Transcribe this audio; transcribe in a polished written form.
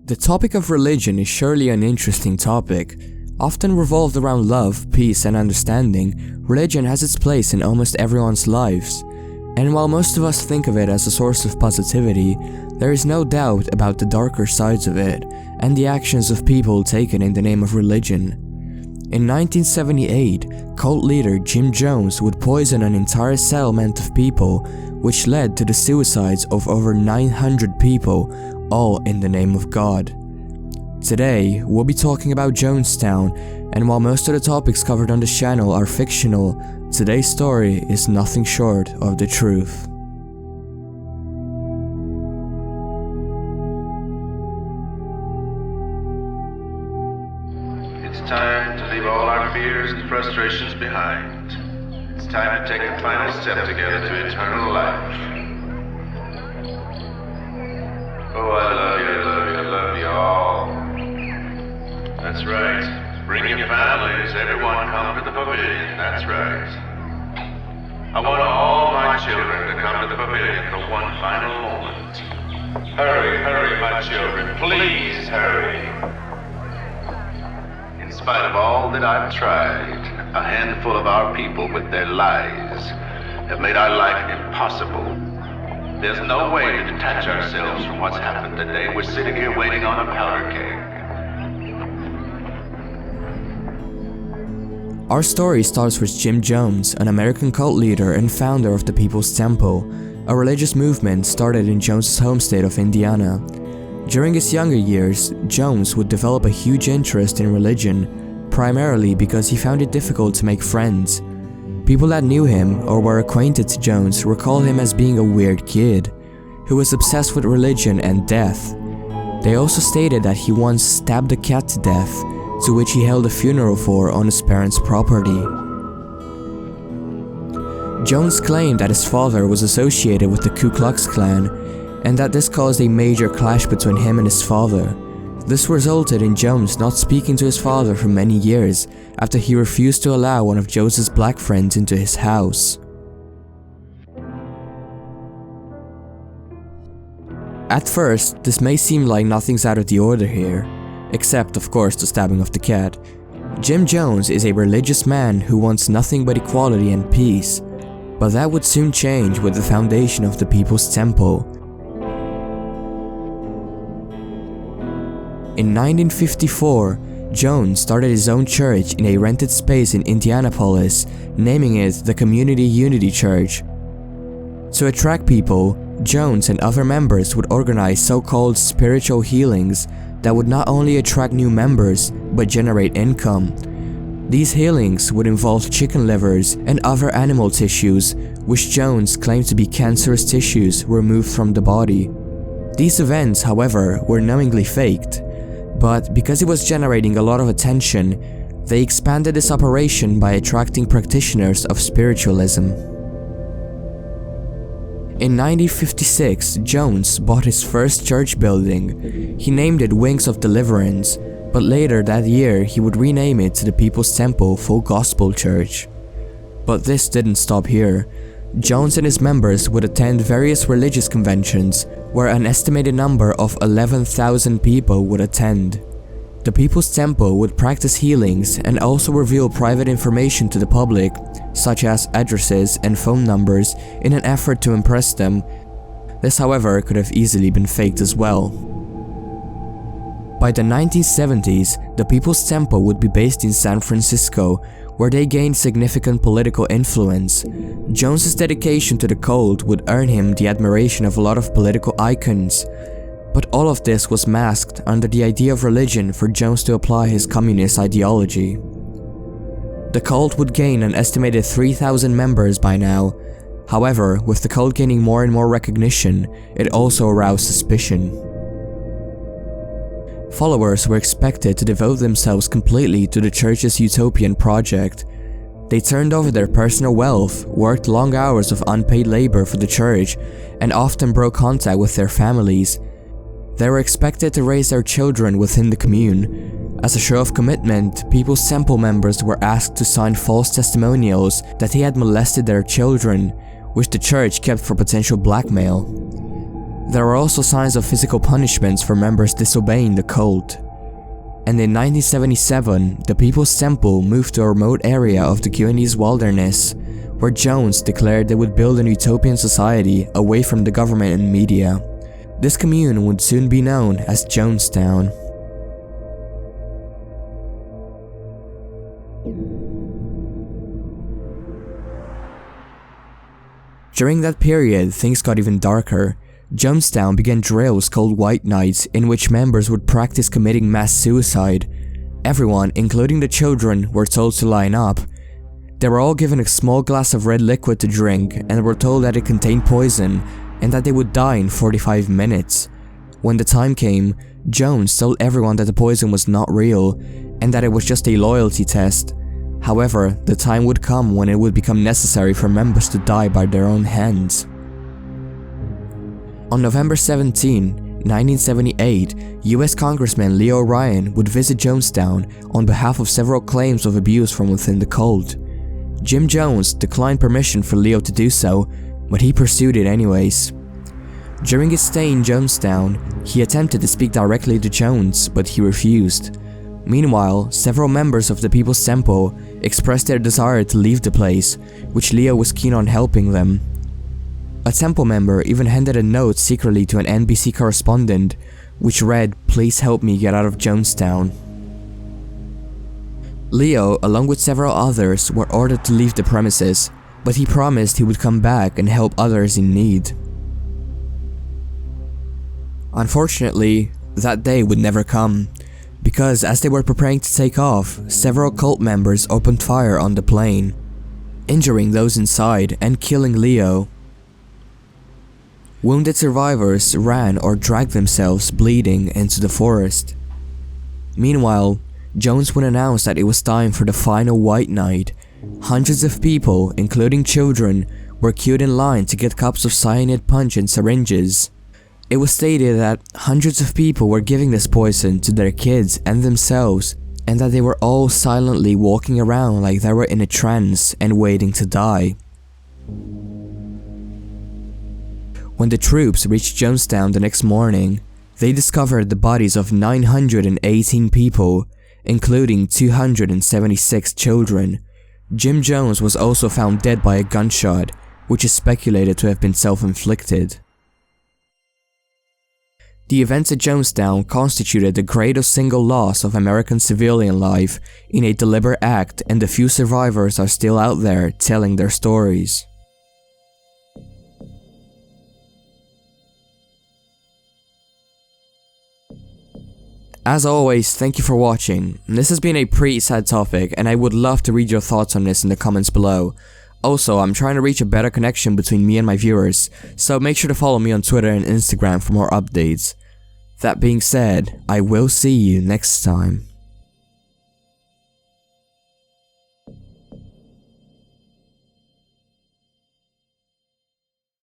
The topic of religion is surely an interesting topic. Often revolved around love, peace, and understanding, religion has its place in almost everyone's lives. And while most of us think of it as a source of positivity, there is no doubt about the darker sides of it, and the actions of people taken in the name of religion. In 1978, cult leader Jim Jones would poison an entire settlement of people, which led to the suicides of over 900 people, all in the name of God. Today, we'll be talking about Jonestown, and while most of the topics covered on this channel are fictional, today's story is nothing short of the truth. It's time to leave all our fears and frustrations behind. It's time to take the final step together to eternal life. Oh, I love you, I love you, I love you all. That's right. Bring your families, everyone come to the pavilion, that's right. I want all my children to come to the pavilion for one final moment. Hurry, hurry, my children, please hurry. In spite of all that I've tried, a handful of our people with their lies have made our life impossible. There's no way to detach ourselves from what's happened today. We're sitting here waiting on a powder keg. Our story starts with Jim Jones, an American cult leader and founder of the People's Temple, a religious movement started in Jones' home state of Indiana. During his younger years, Jones would develop a huge interest in religion, primarily because he found it difficult to make friends. People that knew him or were acquainted to Jones recall him as being a weird kid, who was obsessed with religion and death. They also stated that he once stabbed a cat to death, to which he held a funeral for on his parents' property. Jones claimed that his father was associated with the Ku Klux Klan, and that this caused a major clash between him and his father. This resulted in Jones not speaking to his father for many years after he refused to allow one of Jones's black friends into his house. At first, this may seem like nothing's out of the order here, except of course the stabbing of the cat. Jim Jones is a religious man who wants nothing but equality and peace, but that would soon change with the foundation of the People's Temple. In 1954, Jones started his own church in a rented space in Indianapolis, naming it the Community Unity Church. To attract people, Jones and other members would organize so-called spiritual healings that would not only attract new members, but generate income. These healings would involve chicken livers and other animal tissues, which Jones claimed to be cancerous tissues removed from the body. These events, however, were knowingly faked. But because it was generating a lot of attention, they expanded this operation by attracting practitioners of spiritualism. In 1956, Jones bought his first church building. He named it Wings of Deliverance, but later that year he would rename it to the People's Temple Full Gospel Church. But this didn't stop here. Jones and his members would attend various religious conventions, where an estimated number of 11,000 people would attend. The People's Temple would practice healings and also reveal private information to the public, such as addresses and phone numbers, in an effort to impress them. This, however, could have easily been faked as well. By the 1970s, the People's Temple would be based in San Francisco, where they gained significant political influence. Jones's dedication to the cult would earn him the admiration of a lot of political icons, but all of this was masked under the idea of religion for Jones to apply his communist ideology. The cult would gain an estimated 3,000 members by now. However, with the cult gaining more and more recognition, it also aroused suspicion. Followers were expected to devote themselves completely to the church's utopian project. They turned over their personal wealth, worked long hours of unpaid labor for the church, and often broke contact with their families. They were expected to raise their children within the commune. As a show of commitment, People's Temple members were asked to sign false testimonials that he had molested their children, which the church kept for potential blackmail. There were also signs of physical punishments for members disobeying the cult. And in 1977, the People's Temple moved to a remote area of the Guyanese wilderness, where Jones declared they would build an utopian society away from the government and media. This commune would soon be known as Jonestown. During that period, things got even darker. Jonestown began drills called White Nights, in which members would practice committing mass suicide. Everyone, including the children, were told to line up. They were all given a small glass of red liquid to drink and were told that it contained poison and that they would die in 45 minutes. When the time came, Jones told everyone that the poison was not real and that it was just a loyalty test. However, the time would come when it would become necessary for members to die by their own hands. On November 17, 1978, US Congressman Leo Ryan would visit Jonestown on behalf of several claims of abuse from within the cult. Jim Jones declined permission for Leo to do so, but he pursued it anyways. During his stay in Jonestown, he attempted to speak directly to Jones, but he refused. Meanwhile, several members of the People's Temple expressed their desire to leave the place, which Leo was keen on helping them. A temple member even handed a note secretly to an NBC correspondent, which read, "Please help me get out of Jonestown." Leo, along with several others, were ordered to leave the premises, but he promised he would come back and help others in need. Unfortunately, that day would never come, because as they were preparing to take off, several cult members opened fire on the plane, injuring those inside and killing Leo. Wounded survivors ran or dragged themselves bleeding into the forest. Meanwhile, Jones would announce that it was time for the final White Night. Hundreds of people, including children, were queued in line to get cups of cyanide punch and syringes. It was stated that hundreds of people were giving this poison to their kids and themselves, and that they were all silently walking around like they were in a trance and waiting to die. When the troops reached Jonestown the next morning, they discovered the bodies of 918 people, including 276 children. Jim Jones was also found dead by a gunshot, which is speculated to have been self-inflicted. The events at Jonestown constituted the greatest single loss of American civilian life in a deliberate act, and the few survivors are still out there telling their stories. As always, thank you for watching. This has been a pretty sad topic, and I would love to read your thoughts on this in the comments below. Also, I'm trying to reach a better connection between me and my viewers, so make sure to follow me on Twitter and Instagram for more updates. That being said, I will see you next time.